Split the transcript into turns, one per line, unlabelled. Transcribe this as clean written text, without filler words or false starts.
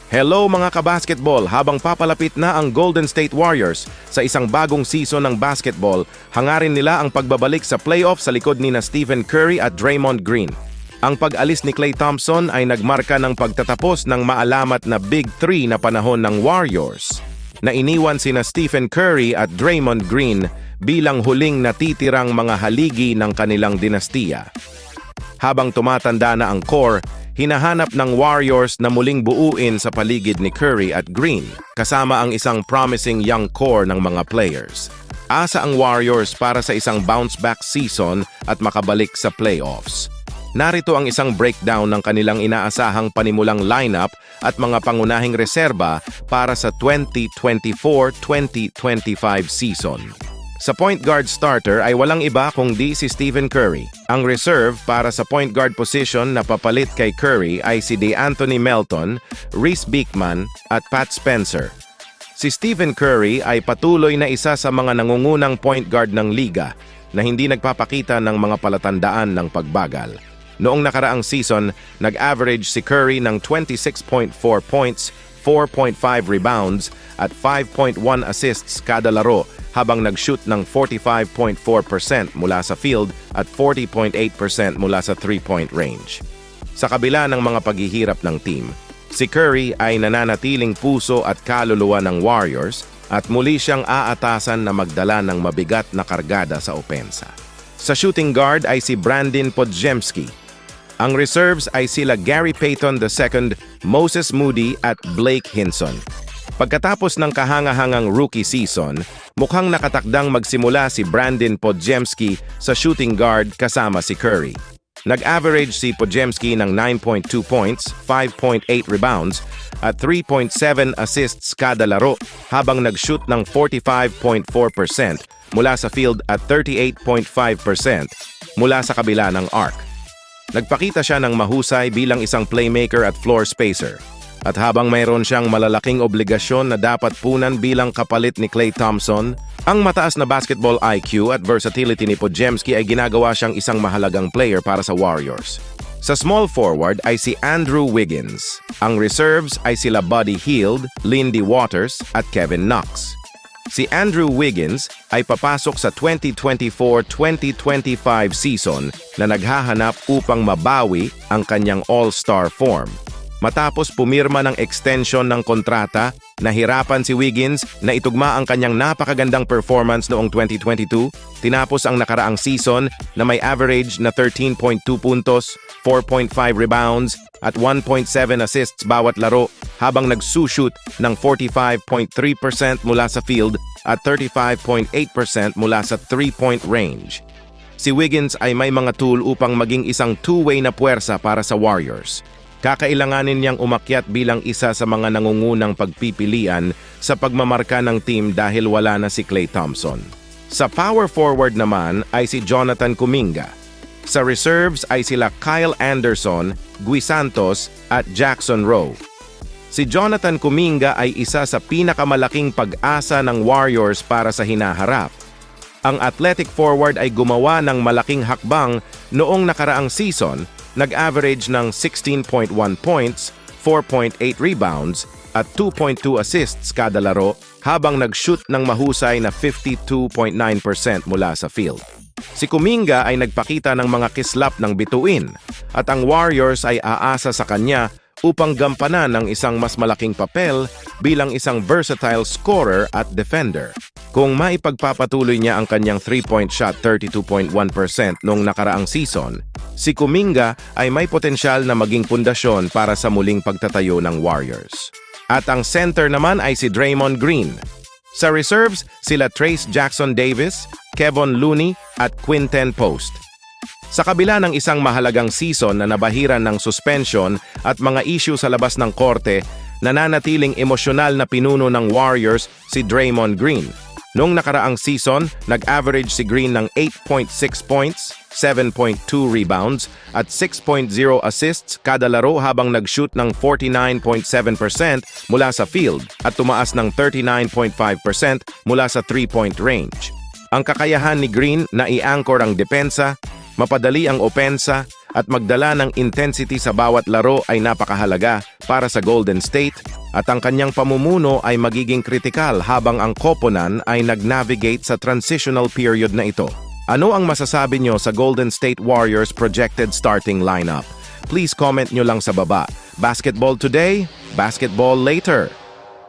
Hello mga kabasketball! Habang papalapit na ang Golden State Warriors sa isang bagong season ng basketball, hangarin nila ang pagbabalik sa playoff sa likod ni Stephen Curry at Draymond Green. Ang pag-alis ni Klay Thompson ay nagmarka ng pagtatapos ng maalamat na Big Three na panahon ng Warriors, na iniwan sina Stephen Curry at Draymond Green bilang huling natitirang mga haligi ng kanilang dinastiya. Habang tumatanda na ang core, hinahanap ng Warriors na muling buuin sa paligid ni Curry at Green, kasama ang isang promising young core ng mga players. Asa ang Warriors para sa isang bounce-back season at makabalik sa playoffs. Narito ang isang breakdown ng kanilang inaasahang panimulang lineup at mga pangunahing reserba para sa 2024-2025 season. Sa point guard starter ay walang iba kundi si Stephen Curry. Ang reserve para sa point guard position na papalit kay Curry ay si DeAnthony Melton, Reese Beekman at Pat Spencer. Si Stephen Curry ay patuloy na isa sa mga nangungunang point guard ng liga na hindi nagpapakita ng mga palatandaan ng pagbagal. Noong nakaraang season, nag-average si Curry ng 26.4 points, 4.5 rebounds at 5.1 assists kada laro, habang nag-shoot ng 45.4% mula sa field at 40.8% mula sa 3-point range. Sa kabila ng mga paghihirap ng team, si Curry ay nananatiling puso at kaluluwa ng Warriors at muli siyang aatasan na magdala ng mabigat na kargada sa opensa. Sa shooting guard ay si Brandon Podziemski. Ang reserves ay sila Gary Payton II, Moses Moody at Blake Hinson. Pagkatapos ng kahangahangang rookie season, mukhang nakatakdang magsimula si Brandon Podziemski sa shooting guard kasama si Curry. Nag-average si Podziemski ng 9.2 points, 5.8 rebounds at 3.7 assists kada laro, habang nag-shoot ng 45.4% mula sa field at 38.5% mula sa kabila ng arc. Nagpakita siya ng mahusay bilang isang playmaker at floor spacer. At habang mayroon siyang malalaking obligasyon na dapat punan bilang kapalit ni Klay Thompson, ang mataas na basketball IQ at versatility ni Podziemski ay ginagawa siyang isang mahalagang player para sa Warriors. Sa small forward ay si Andrew Wiggins. Ang reserves ay sila Buddy Hield, Lindy Waters at Kevin Knox. Si Andrew Wiggins ay papasok sa 2024-2025 season na naghahanap upang mabawi ang kanyang all-star form. Matapos pumirma ng extension ng kontrata, nahirapan si Wiggins na itugma ang kanyang napakagandang performance noong 2022, tinapos ang nakaraang season na may average na 13.2 puntos, 4.5 rebounds at 1.7 assists bawat laro, habang nagsushoot ng 45.3% mula sa field at 35.8% mula sa 3-point range. Si Wiggins ay may mga tool upang maging isang two-way na puwersa para sa Warriors. Kakailanganin niyang umakyat bilang isa sa mga nangungunang pagpipilian sa pagmamarka ng team dahil wala na si Klay Thompson. Sa power forward naman ay si Jonathan Kuminga. Sa reserves ay sila Kyle Anderson, Gui Santos at Jackson Rowe. Si Jonathan Kuminga ay isa sa pinakamalaking pag-asa ng Warriors para sa hinaharap. Ang athletic forward ay gumawa ng malaking hakbang noong nakaraang season. Nag-average ng 16.1 points, 4.8 rebounds at 2.2 assists kada laro, habang nag-shoot ng mahusay na 52.9% mula sa field. Si Kuminga ay nagpakita ng mga kislap ng bituin at ang Warriors ay aasa sa kanya upang gampanan ng isang mas malaking papel bilang isang versatile scorer at defender. Kung maipagpapatuloy niya ang kanyang 3-point shot 32.1% noong nakaraang season, si Kuminga ay may potensyal na maging pundasyon para sa muling pagtatayo ng Warriors. At ang center naman ay si Draymond Green. Sa reserves, sila Trayce Jackson-Davis, Kevon Looney at Quinten Post. Sa kabila ng isang mahalagang season na nabahiran ng suspension at mga issue sa labas ng korte, nananatiling emosyonal na pinuno ng Warriors si Draymond Green. Noong nakaraang season, nag-average si Green ng 8.6 points, 7.2 rebounds at 6.0 assists kada laro, habang nag-shoot ng 49.7% mula sa field at tumaas ng 39.5% mula sa 3-point range. Ang kakayahan ni Green na i-anchor ang depensa, Mapadali ang opensa at magdala ng intensity sa bawat laro ay napakahalaga para sa Golden State at ang kanyang pamumuno ay magiging kritikal habang ang koponan ay nag-navigate sa transitional period na ito. Ano ang masasabi nyo sa Golden State Warriors projected starting lineup? Please comment nyo lang sa baba. Basketball today, basketball later.